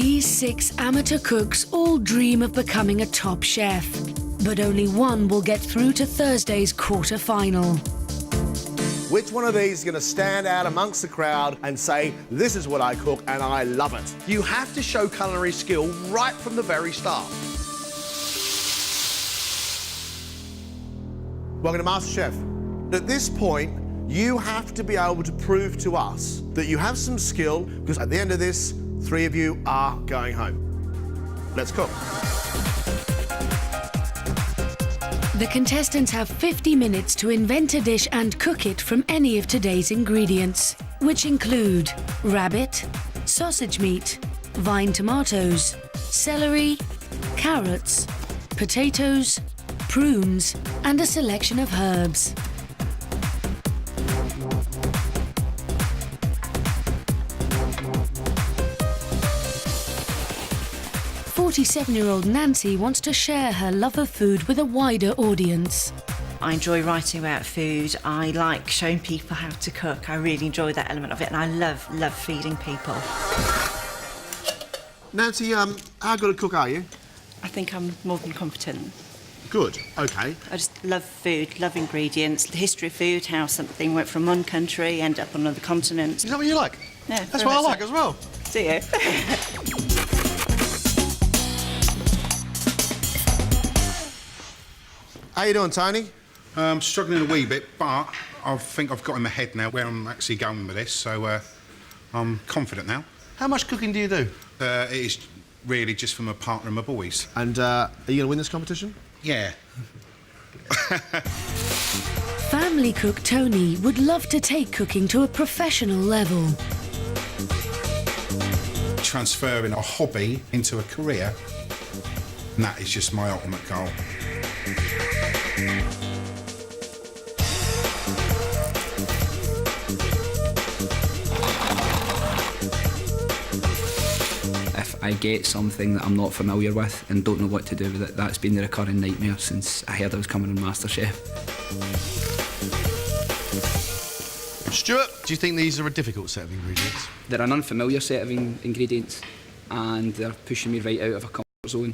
These 6 amateur cooks all dream of becoming a top chef, but only one will get through to Thursday's quarter-final. Which one of these is going to stand out amongst the crowd and say, this is what I cook and I love it? You have to show culinary skill right from the very start. Welcome to MasterChef. At this point, you have to be able to prove to us that you have some skill, because at the end of this, 3 of you are going home. Let's cook. The contestants have 50 minutes to invent a dish and cook it from any of today's ingredients, which include rabbit, sausage meat, vine tomatoes, celery, carrots, potatoes, prunes, and a selection of herbs. 47-year-old Nancy wants to share her love of food with a wider audience. I enjoy writing about food. I like showing people how to cook. I really enjoy that element of it, and I love feeding people. Nancy, how good a cook are you? I think I'm more than competent. Good, OK. I just love food, love ingredients, the history of food, how something went from one country, ended up on another continent. Is that what you like? Yeah, that's what I like as well. Do you? How you doing, Tony? Struggling a wee bit, but I think I've got in my head now where I'm actually going with this, so I'm confident now. How much cooking do you do? It is really just for my partner and my boys. And are you going to win this competition? Yeah. Family cook Tony would love to take cooking to a professional level. Transferring a hobby into a career, and that is just my ultimate goal. If I get something that I'm not familiar with and don't know what to do with it, that's been the recurring nightmare since I heard I was coming on Masterchef. Stuart, do you think these are a difficult set of ingredients? They're an unfamiliar set of ingredients and they're pushing me right out of a comfort zone.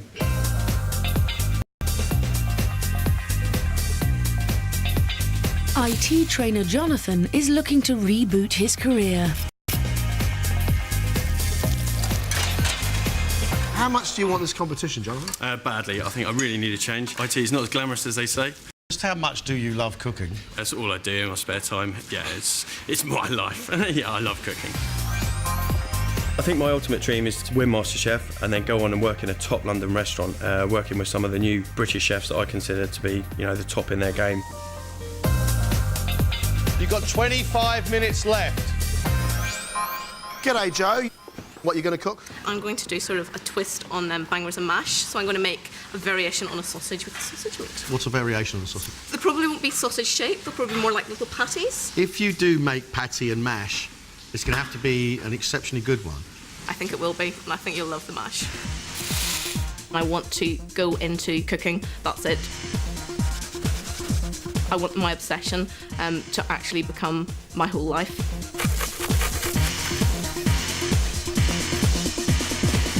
IT trainer Jonathan is looking to reboot his career. How much do you want this competition, Jonathan? Badly. I think I really need a change. IT is not as glamorous as they say. Just how much do you love cooking? That's all I do in my spare time. Yeah, it's my life. Yeah, I love cooking. I think my ultimate dream is to win MasterChef and then go on and work in a top London restaurant, working with some of the new British chefs that I consider to be, you know, the top in their game. You've got 25 minutes left. G'day, Joe. What are you going to cook? I'm going to do sort of a twist on bangers and mash, so I'm going to make a variation on a sausage with sausage meat. What's a variation on the sausage? They probably won't be sausage shaped, they'll probably be more like little patties. If you do make patty and mash, it's going to have to be an exceptionally good one. I think it will be, and I think you'll love the mash. I want to go into cooking, that's it. I want my obsession to actually become my whole life.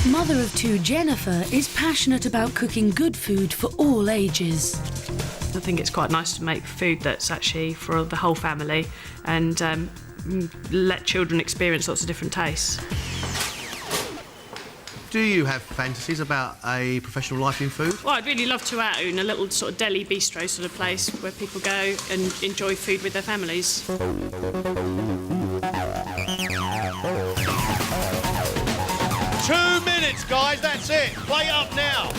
Mother of 2 Jennifer is passionate about cooking good food for all ages. I think it's quite nice to make food that's actually for the whole family and let children experience lots of different tastes. Do you have fantasies about a professional life in food? Well, I'd really love to own a little sort of deli bistro sort of place where people go and enjoy food with their families. 2 minutes, guys, that's it. Play up now.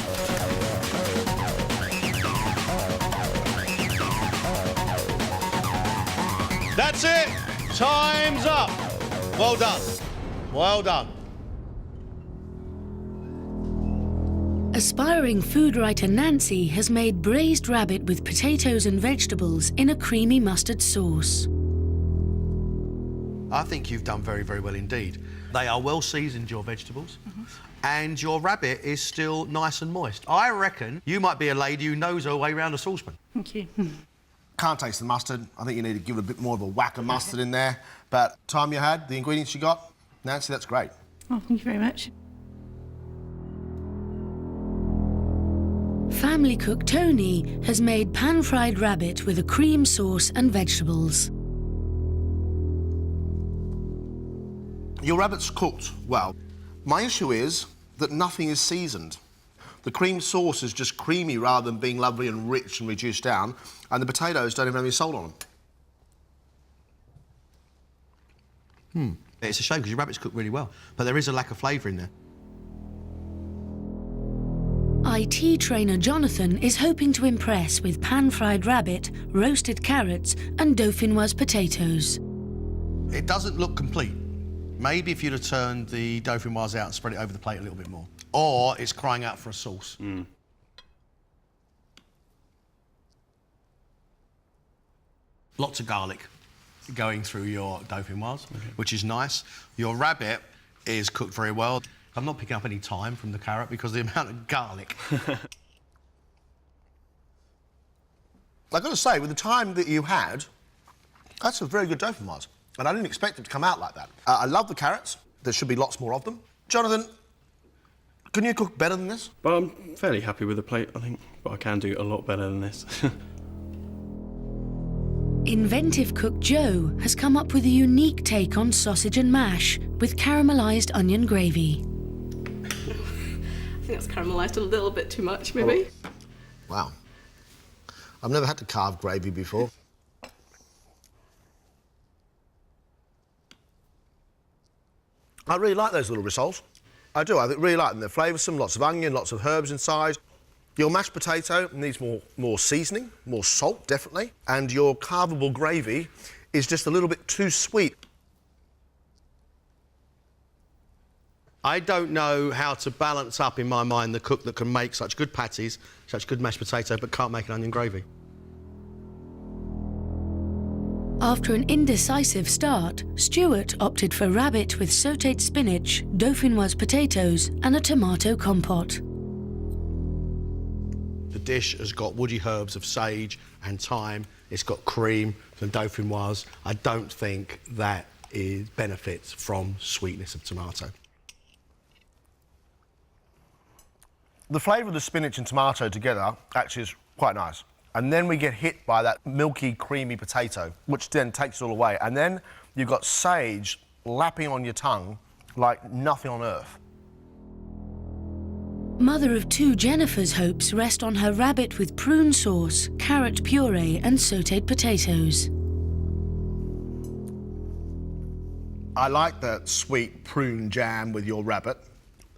That's it. Time's up. Well done. Well done. Aspiring food writer Nancy has made braised rabbit with potatoes and vegetables in a creamy mustard sauce. I think you've done very, very well indeed. They are well seasoned, your vegetables, and your rabbit is still nice and moist. I reckon you might be a lady who knows her way around a saucepan. Thank you. Can't taste the mustard. I think you need to give it a bit more of a whack of mustard in there. But time you had, the ingredients you got, Nancy, that's great. Oh, thank you very much. family cook Tony has made pan-fried rabbit with a cream sauce and vegetables. Your rabbit's cooked well. My issue is that nothing is seasoned. The cream sauce is just creamy rather than being lovely and rich and reduced down, and the potatoes don't even have any salt on them. It's a shame because your rabbit's cooked really well, but there is a lack of flavour in there. IT trainer Jonathan is hoping to impress with pan-fried rabbit, roasted carrots and dauphinoise potatoes. It doesn't look complete. Maybe if you'd have turned the dauphinoise out and spread it over the plate a little bit more. Or it's crying out for a sauce. Lots of garlic going through your dauphinoise, which is nice. Your rabbit is cooked very well. I'm not picking up any time from the carrot because of the amount of garlic. I've got to say, with the time that you had, that's a very good dauphinoise. And I didn't expect it to come out like that. I love the carrots. There should be lots more of them. Jonathan, can you cook better than this? But I'm fairly happy with the plate, I think. But I can do a lot better than this. Inventive cook Joe has come up with a unique take on sausage and mash with caramelised onion gravy. I think that's caramelised a little bit too much, maybe. Wow. I've never had to carve gravy before. I really like those little rissoles. I do, I really like them. They're flavoursome, lots of onion, lots of herbs inside. Your mashed potato needs more seasoning, more salt, definitely. And your carvable gravy is just a little bit too sweet. I don't know how to balance up, in my mind, the cook that can make such good patties, such good mashed potato, but can't make an onion gravy. After an indecisive start, Stuart opted for rabbit with sautéed spinach, dauphinoise potatoes and a tomato compote. The dish has got woody herbs of sage and thyme. It's got cream and dauphinoise. I don't think that benefits from sweetness of tomato. The flavour of the spinach and tomato together actually is quite nice. And then we get hit by that milky, creamy potato, which then takes it all away. And then you've got sage lapping on your tongue like nothing on earth. Mother of two Jennifer's hopes rest on her rabbit with prune sauce, carrot puree and sautéed potatoes. I like the sweet prune jam with your rabbit,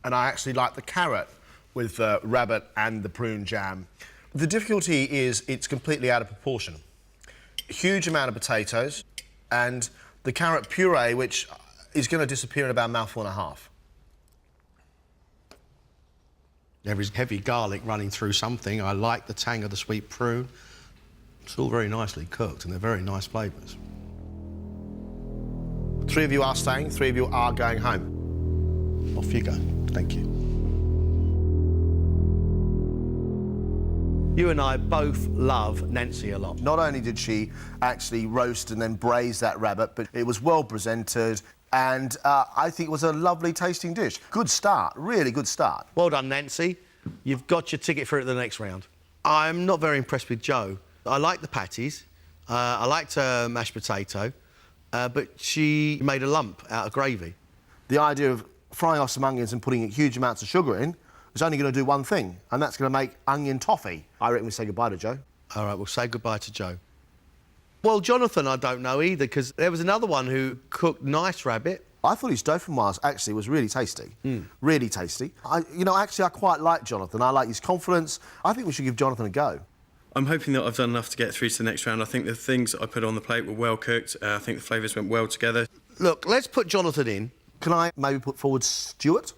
and I actually like the carrot with the rabbit and the prune jam. The difficulty is it's completely out of proportion. Huge amount of potatoes and the carrot puree, which is going to disappear in about a mouthful and a half. There is heavy garlic running through something. I like the tang of the sweet prune. It's all very nicely cooked and they're very nice flavours. 3 of you are staying, 3 of you are going home. Off you go. Thank you. You and I both love Nancy a lot. Not only did she actually roast and then braise that rabbit, but it was well presented, and I think it was a lovely tasting dish. Good start, really good start. Well done, Nancy. You've got your ticket for the next round. I'm not very impressed with Jo. I like the patties. I liked her mashed potato, but she made a lump out of gravy. The idea of frying off some onions and putting huge amounts of sugar in is only going to do one thing, and that's going to make onion toffee. I reckon we say goodbye to Jo. All right, we'll say goodbye to Jo. Well, Jonathan, I don't know either, because there was another one who cooked nice rabbit. I thought his dauphinoise actually was really tasty. Really tasty. Actually, I quite like Jonathan. I like his confidence. I think we should give Jonathan a go. I'm hoping that I've done enough to get through to the next round. I think the things that I put on the plate were well cooked. I think the flavours went well together. Look, let's put Jonathan in. Can I maybe put forward Stuart?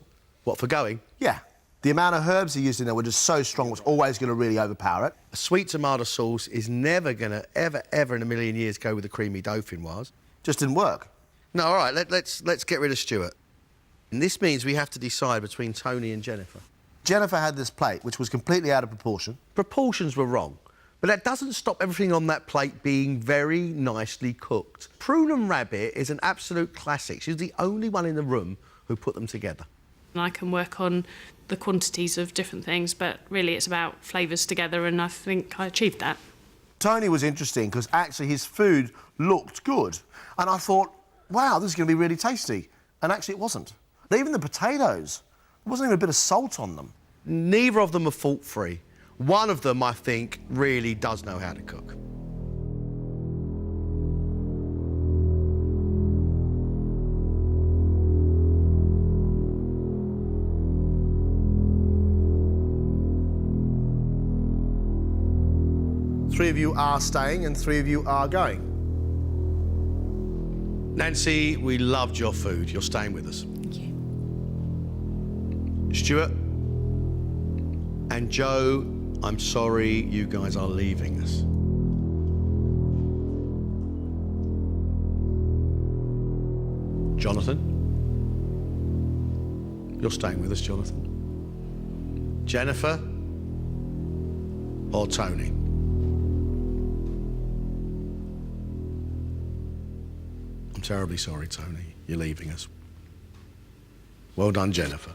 What, for going? Yeah. The amount of herbs he used in there were just so strong, it was always going to really overpower it. A sweet tomato sauce is never going to, ever in a million years go with a creamy dauphinoise. Just didn't work. No, all right, let's get rid of Stuart. And this means we have to decide between Tony and Jennifer. Jennifer had this plate, which was completely out of proportion. Proportions were wrong, but that doesn't stop everything on that plate being very nicely cooked. Prune and rabbit is an absolute classic. She's the only one in the room who put them together. And I can work on the quantities of different things, but really it's about flavours together, and I think I achieved that. Tony was interesting because actually his food looked good. And I thought, wow, this is going to be really tasty. And actually it wasn't. Even the potatoes, there wasn't even a bit of salt on them. Neither of them are fault-free. One of them, I think, really does know how to cook. Three of you are staying and 3 of you are going. Nancy, we loved your food. You're staying with us. Thank you. Stuart and Joe, I'm sorry you guys are leaving us. Jonathan, you're staying with us, Jonathan. Jennifer or Tony? I'm terribly sorry, Tony. You're leaving us. Well done, Jennifer.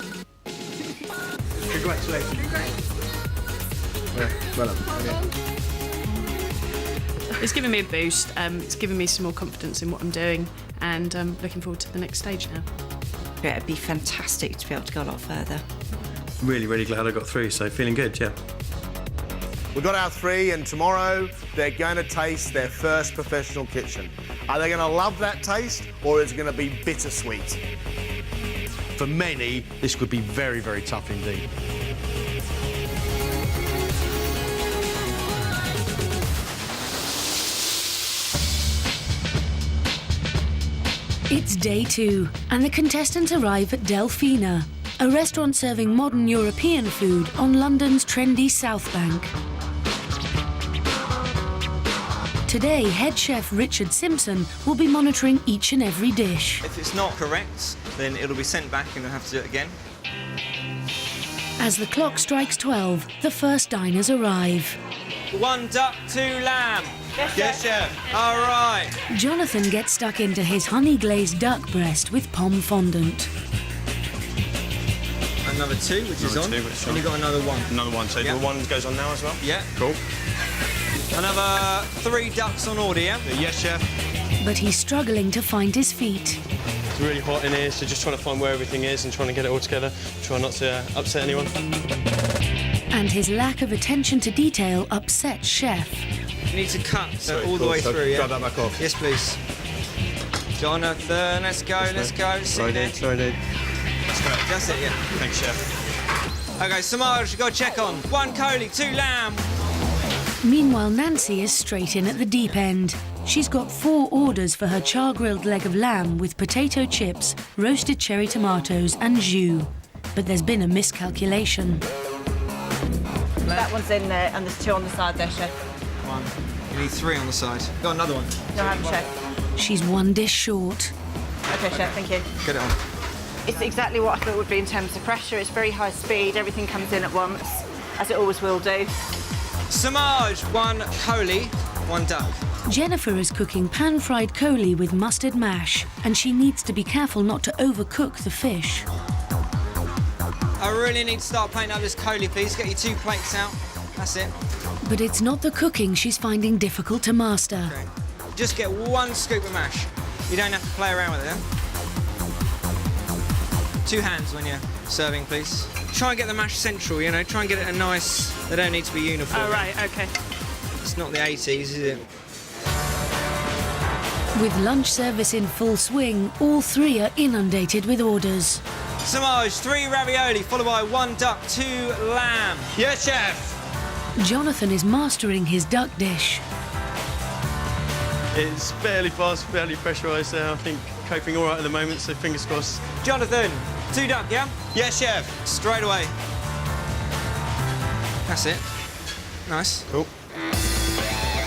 Congratulations. Well done. It's given me a boost, it's given me some more confidence in what I'm doing, and I'm looking forward to the next stage now. Yeah, it'd be fantastic to be able to go a lot further. Really, really glad I got through, so feeling good, yeah. We've got our 3 and tomorrow they're going to taste their first professional kitchen. Are they going to love that taste or is it going to be bittersweet? For many, this could be very, very tough indeed. It's day 2, and the contestants arrive at Delfina, a restaurant serving modern European food on London's trendy South Bank. Today, head chef Richard Simpson will be monitoring each and every dish. If it's not correct, then it'll be sent back and you'll have to do it again. As the clock strikes 12, the first diners arrive. 1 duck, 2 lamb. Yes, chef. All right. Jonathan gets stuck into his honey-glazed duck breast with pomme fondant. Another 2, which is on. And you've got another 1. Another one, so the one goes on now as well? Yeah. Cool. Another 3 ducks on order, yeah? Yes, chef. But he's struggling to find his feet. It's really hot in here, so just trying to find where everything is and trying to get it all together. Try not to upset anyone. And his lack of attention to detail upsets Chef. You need to cut all the way through, yeah? Grab that back off. Yes, please. Jonathan, let's go, let's go. Sorry, dude. That's it, yeah. Thanks, chef. OK, Samaj, you've got to check on. 1 coley, 2 lamb. Meanwhile, Nancy is straight in at the deep end. She's got 4 orders for her char-grilled leg of lamb with potato chips, roasted cherry tomatoes and jus. But there's been a miscalculation. That one's in there, and there's 2 on the side there, chef. 1. You need 3 on the side. Got another one. No, I haven't, chef. She's 1 dish short. OK, chef, thank you. Get it on. It's exactly what I thought it would be in terms of pressure. It's very high speed, everything comes in at once, as it always will do. Samaj, 1 coley, 1 duck. Jennifer is cooking pan-fried coley with mustard mash, and she needs to be careful not to overcook the fish. I really need to start plating out this coley, please. Get your 2 plates out. That's it. But it's not the cooking she's finding difficult to master. Okay. Just get 1 scoop of mash. You don't have to play around with it, yeah? 2 hands when you're serving, please. Try and get the mash central, you know, try and get it a nice... They don't need to be uniform. Oh, right, OK. It's not the 80s, is it? With lunch service in full swing, all 3 are inundated with orders. Samaj, 3 ravioli, followed by 1 duck, 2 lamb. Yes, chef. Jonathan is mastering his duck dish. It's fairly fast, fairly pressurised there. I think coping all right at the moment, so fingers crossed. Jonathan, 2 duck, yeah? Yes, chef. Straight away. That's it. Nice. Cool.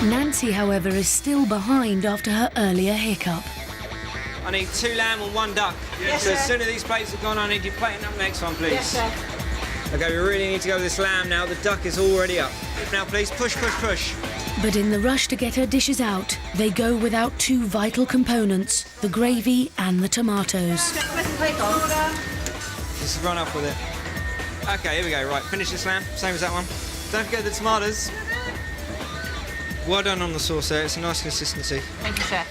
Nancy, however, is still behind after her earlier hiccup. I need 2 lamb and 1 duck. Yes, so chef. as soon as these plates are gone, I need you plating up the next one, please. Yes, chef. OK, we really need to go with this lamb now. The duck is already up. Now, please, push, push, push. But in the rush to get her dishes out, they go without 2 vital components, the gravy and the tomatoes. Just run up with it. OK, here we go. Right, finish this lamb. Same as that one. Don't forget the tomatoes. Well done on the sauce there. It's a nice consistency. Thank you, Chef.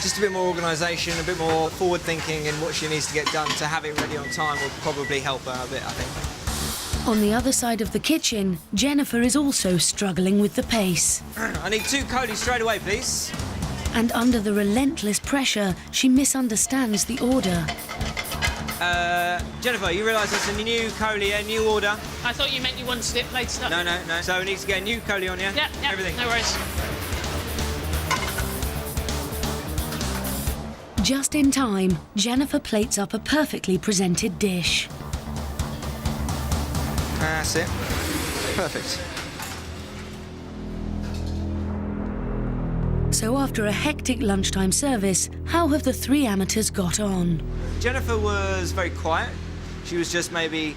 Just a bit more organisation, a bit more forward thinking in what she needs to get done to have it ready on time will probably help her a bit, I think. On the other side of the kitchen, Jennifer is also struggling with the pace. I need 2 coli straight away, please. And under the relentless pressure, she misunderstands the order. Jennifer, you realise that's a new coli, a new order? I thought you meant you wanted it plated up. No. So we need to get a new coli on, yeah? Yeah, Everything. no worries. Just in time, Jennifer plates up a perfectly presented dish. That's it. Perfect. So after a hectic lunchtime service, how have the 3 amateurs got on? Jennifer was very quiet. She was just maybe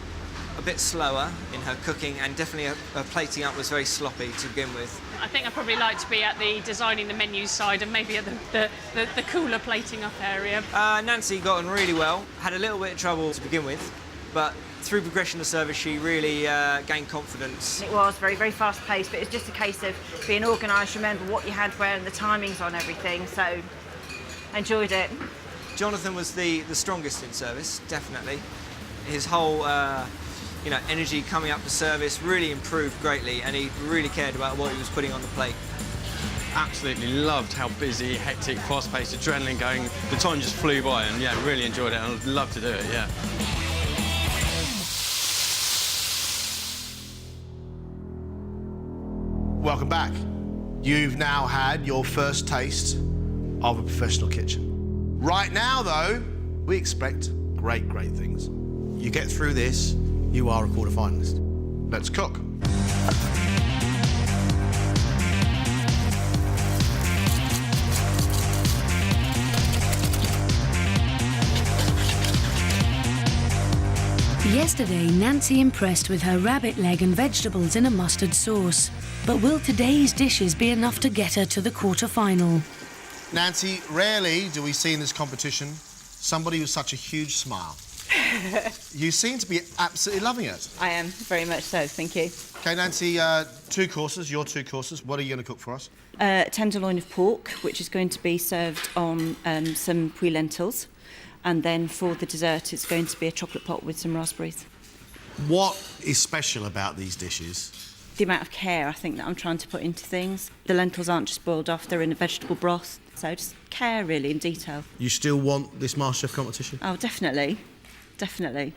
a bit slower in her cooking, and definitely her plating up was very sloppy to begin with. I think I'd probably like to be at the designing the menus side and maybe at the cooler plating up area. Nancy got on really well. Had a little bit of trouble to begin with, but through progression of service, she really gained confidence. It was very, very fast-paced, but it's just a case of being organised, remember what you had where and the timings on everything, so I enjoyed it. Jonathan was the strongest in service, definitely. His whole energy coming up to service really improved greatly, and he really cared about what he was putting on the plate. Absolutely loved how busy, hectic, fast-paced, adrenaline going. The time just flew by, and yeah, really enjoyed it, and I'd love to do it, yeah. Welcome back. You've now had your first taste of a professional kitchen. Right now, though, we expect great, great things. You get through this, you are a quarter-finalist. Let's cook. Yesterday, Nancy impressed with her rabbit leg and vegetables in a mustard sauce. But will today's dishes be enough to get her to the quarter-final? Nancy, rarely do we see in this competition somebody with such a huge smile. You seem to be absolutely loving it. I am, very much so, thank you. OK, Nancy, 2 courses, your 2 courses. What are you going to cook for us? Tenderloin of pork, which is going to be served on some puy lentils. And then for the dessert, it's going to be a chocolate pot with some raspberries. What is special about these dishes? The amount of care, I think, that I'm trying to put into things. The lentils aren't just boiled off, they're in a vegetable broth. So just care, really, in detail. You still want this Masterchef competition? Oh, definitely. Definitely.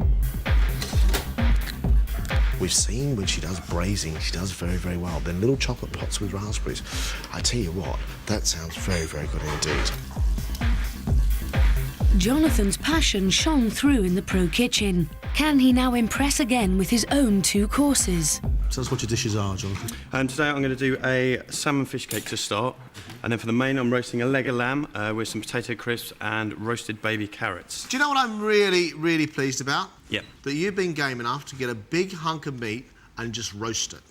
We've seen when she does braising, she does very, very well. Then little chocolate pots with raspberries. I tell you what, that sounds very, very good indeed. Jonathan's passion shone through in the pro kitchen. Can he now impress again with his own 2 courses? Tell us what your dishes are, Jonathan. And today I'm going to do a salmon fish cake to start, and then for the main I'm roasting a leg of lamb with some potato crisps and roasted baby carrots. Do you know what I'm really, really pleased about? Yep. That you've been game enough to get a big hunk of meat and just roast it.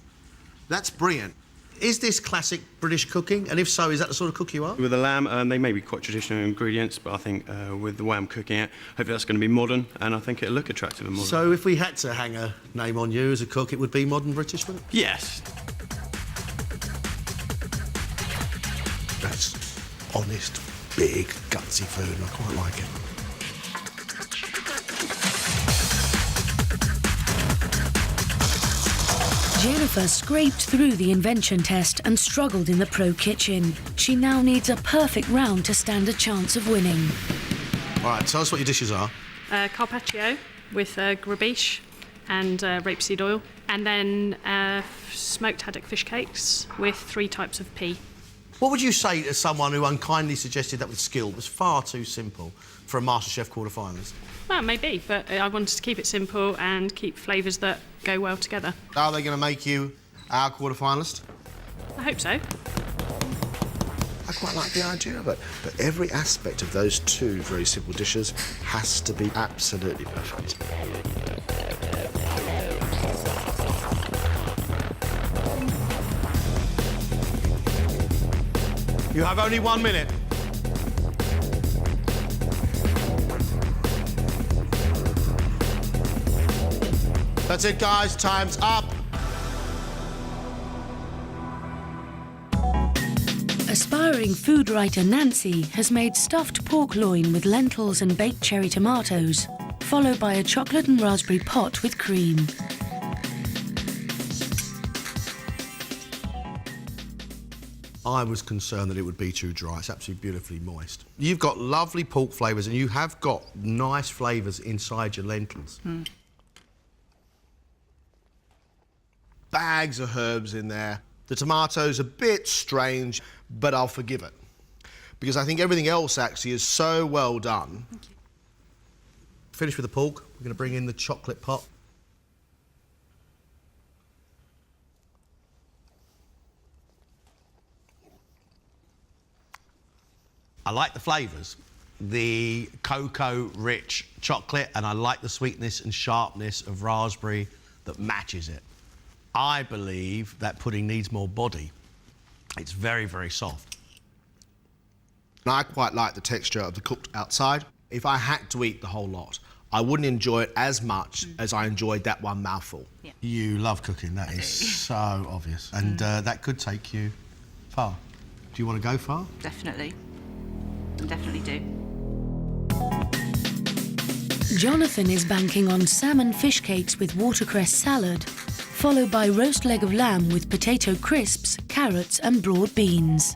That's brilliant. Is this classic British cooking? And if so, is that the sort of cook you are? With the lamb, they may be quite traditional ingredients, but I think with the way I'm cooking it, hopefully that's going to be modern, and I think it'll look attractive and modern. So if we had to hang a name on you as a cook, it would be modern British, wouldn't it? Yes. That's honest, big, gutsy food, and I quite like it. Jennifer scraped through the invention test and struggled in the pro kitchen. She now needs a perfect round to stand a chance of winning. All right, tell us what your dishes are. Carpaccio with grabiche and rapeseed oil, and then smoked haddock fish cakes with 3 types of pea. What would you say to someone who unkindly suggested that with skill was far too simple for a MasterChef quarter-finalist? Well, maybe, but I wanted to keep it simple and keep flavours that go well together. Are they going to make you our quarter-finalist? I hope so. I quite like the idea of it. But every aspect of those 2 very simple dishes has to be absolutely perfect. You have only 1 minute. That's it, guys. Time's up. Aspiring food writer Nancy has made stuffed pork loin with lentils and baked cherry tomatoes, followed by a chocolate and raspberry pot with cream. I was concerned that it would be too dry. It's absolutely beautifully moist. You've got lovely pork flavours and you have got nice flavours inside your lentils. Bags of herbs in there. The tomato's a bit strange, but I'll forgive it. Because I think everything else actually is so well done. Thank you. Finish with the pork. We're going to bring in the chocolate pot. I like the flavours. The cocoa-rich chocolate, and I like the sweetness and sharpness of raspberry that matches it. I believe that pudding needs more body. It's very, very soft. And I quite like the texture of the cooked outside. If I had to eat the whole lot, I wouldn't enjoy it as much as I enjoyed that one mouthful. Yeah. You love cooking, that is so obvious. And that could take you far. Do you want to go far? Definitely. I definitely do. Jonathan is banking on salmon fish cakes with watercress salad, followed by roast leg of lamb with potato crisps, carrots and broad beans.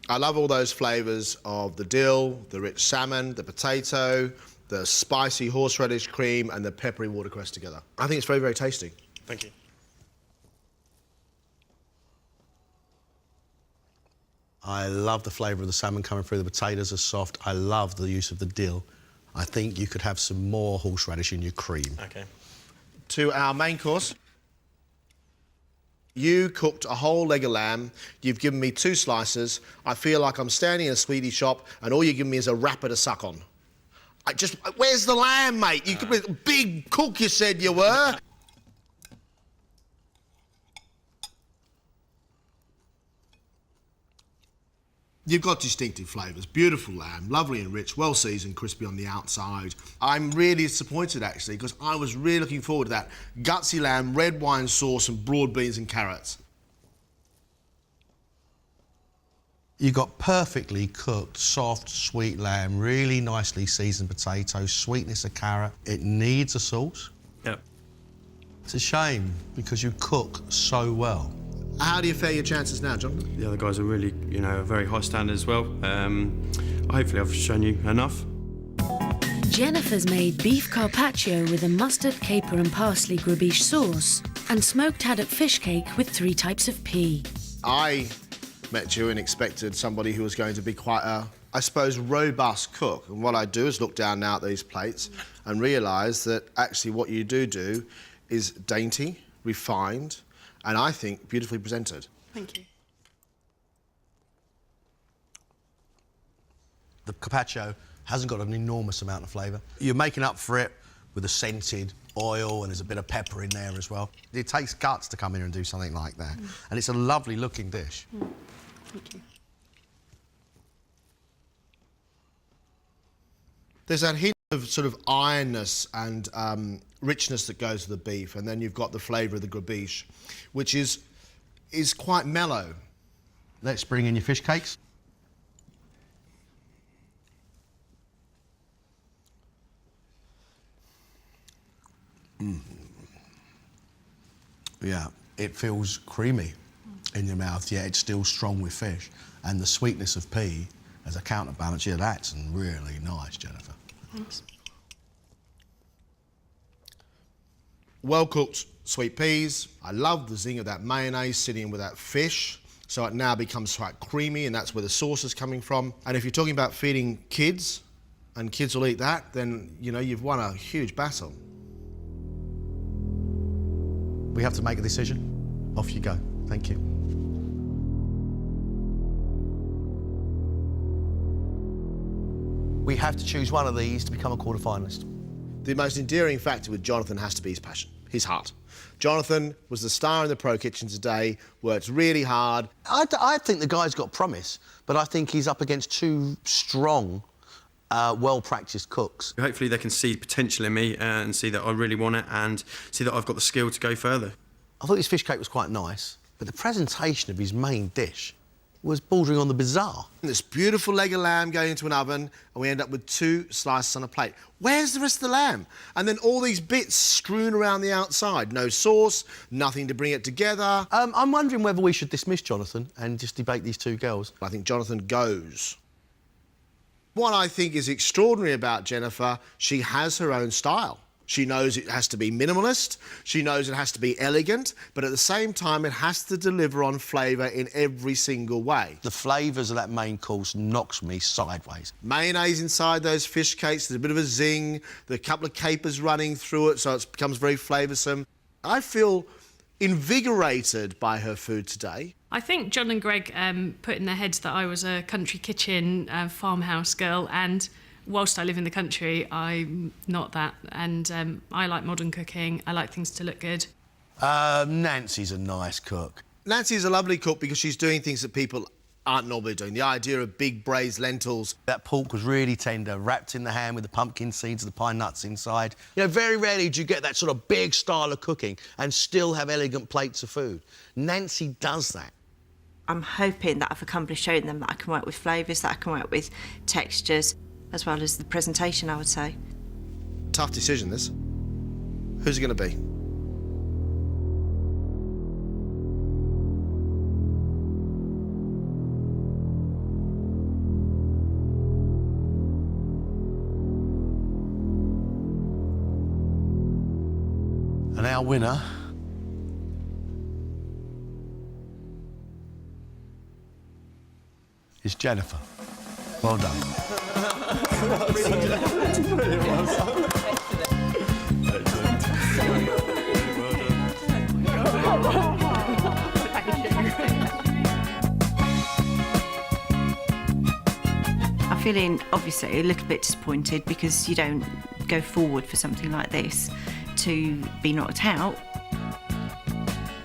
I love all those flavours of the dill, the rich salmon, the potato, the spicy horseradish cream and the peppery watercress together. I think it's very, very tasty. Thank you. I love the flavour of the salmon coming through. The potatoes are soft. I love the use of the dill. I think you could have some more horseradish in your cream. Okay. To our main course. You cooked a whole leg of lamb. You've given me 2 slices. I feel like I'm standing in a sweetie shop and all you're giving me is a wrapper to suck on. Where's the lamb, mate? You could be a big cook, you said you were. You've got distinctive flavours, beautiful lamb, lovely and rich, well seasoned, crispy on the outside. I'm really disappointed actually because I was really looking forward to that gutsy lamb, red wine sauce and broad beans and carrots. You got perfectly cooked, soft, sweet lamb, really nicely seasoned potatoes, sweetness of carrot. It needs a sauce. Yep. It's a shame because you cook so well. How do you fare your chances now, John? The other guys are really, very high standard as well. Hopefully I've shown you enough. Jennifer's made beef carpaccio with a mustard, caper and parsley grabiche sauce and smoked haddock fish cake with 3 types of pea. I met you and expected somebody who was going to be quite a, I suppose, robust cook. And what I do is look down now at these plates and realise that actually what you do is dainty, refined, and I think beautifully presented. Thank you. The carpaccio hasn't got an enormous amount of flavour. You're making up for it with a scented oil and there's a bit of pepper in there as well. It takes guts to come in and do something like that. And it's a lovely looking dish. Thank you. There's that hint of sort of ironness and richness that goes with the beef, and then you've got the flavour of the grabiche, which is quite mellow. Let's bring in your fish cakes. Yeah, it feels creamy in your mouth, yet it's still strong with fish. And the sweetness of pea as a counterbalance, yeah, that's really nice, Jennifer. Thanks. Well-cooked sweet peas. I love the zing of that mayonnaise sitting with that fish, so it now becomes quite creamy, and that's where the sauce is coming from. And if you're talking about feeding kids, and kids will eat that, then, you've won a huge battle. We have to make a decision. Off you go. Thank you. We have to choose one of these to become a quarter-finalist. The most endearing factor with Jonathan has to be his passion, his heart. Jonathan was the star in the Pro Kitchen today, worked really hard. I think the guy's got promise, but I think he's up against 2 strong well-practised cooks. Hopefully they can see potential in me and see that I really want it and see that I've got the skill to go further. I thought his fish cake was quite nice, but the presentation of his main dish was bordering on the bizarre. This beautiful leg of lamb going into an oven, and we end up with 2 slices on a plate. Where's the rest of the lamb? And then all these bits strewn around the outside. No sauce, nothing to bring it together. I'm wondering whether we should dismiss Jonathan and just debate these 2 girls. I think Jonathan goes. What I think is extraordinary about Jennifer, she has her own style. She knows it has to be minimalist, she knows it has to be elegant, but at the same time it has to deliver on flavour in every single way. The flavours of that main course knocks me sideways. Mayonnaise inside those fish cakes, there's a bit of a zing, the couple of capers running through it, so it becomes very flavoursome. I feel invigorated by her food today. I think John and Greg put in their heads that I was a country kitchen farmhouse girl, and whilst I live in the country, I'm not that. And I like modern cooking. I like things to look good. Nancy's a nice cook. Nancy's a lovely cook because she's doing things that people aren't normally doing. The idea of big braised lentils. That pork was really tender, wrapped in the ham with the pumpkin seeds and the pine nuts inside. You know, very rarely do you get that sort of big style of cooking and still have elegant plates of food. Nancy does that. I'm hoping that I've accomplished showing them that I can work with flavours, that I can work with textures, as well as the presentation, I would say. Tough decision, this. Who's it going to be? And our winner is Jennifer. Well done. I'm feeling, obviously, a little bit disappointed because you don't go forward for something like this to be knocked out.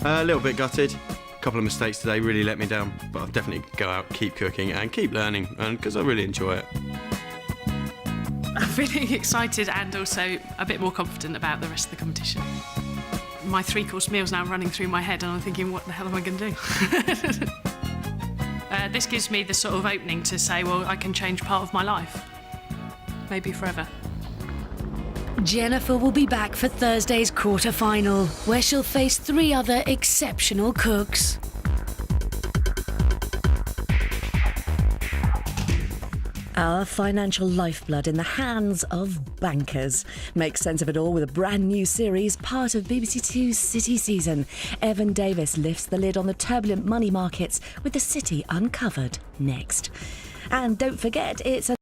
A little bit gutted. A couple of mistakes today really let me down, but I'll definitely go out, keep cooking and keep learning, and because I really enjoy it. I'm feeling excited and also a bit more confident about the rest of the competition. My 3-course meal's now running through my head and I'm thinking, what the hell am I going to do? This gives me the sort of opening to say, well, I can change part of my life. Maybe forever. Jennifer will be back for Thursday's quarter-final, where she'll face 3 other exceptional cooks. Our financial lifeblood in the hands of bankers. Make sense of it all with a brand new series, part of BBC Two's City season. Evan Davis lifts the lid on the turbulent money markets with the city uncovered next. And don't forget, it's a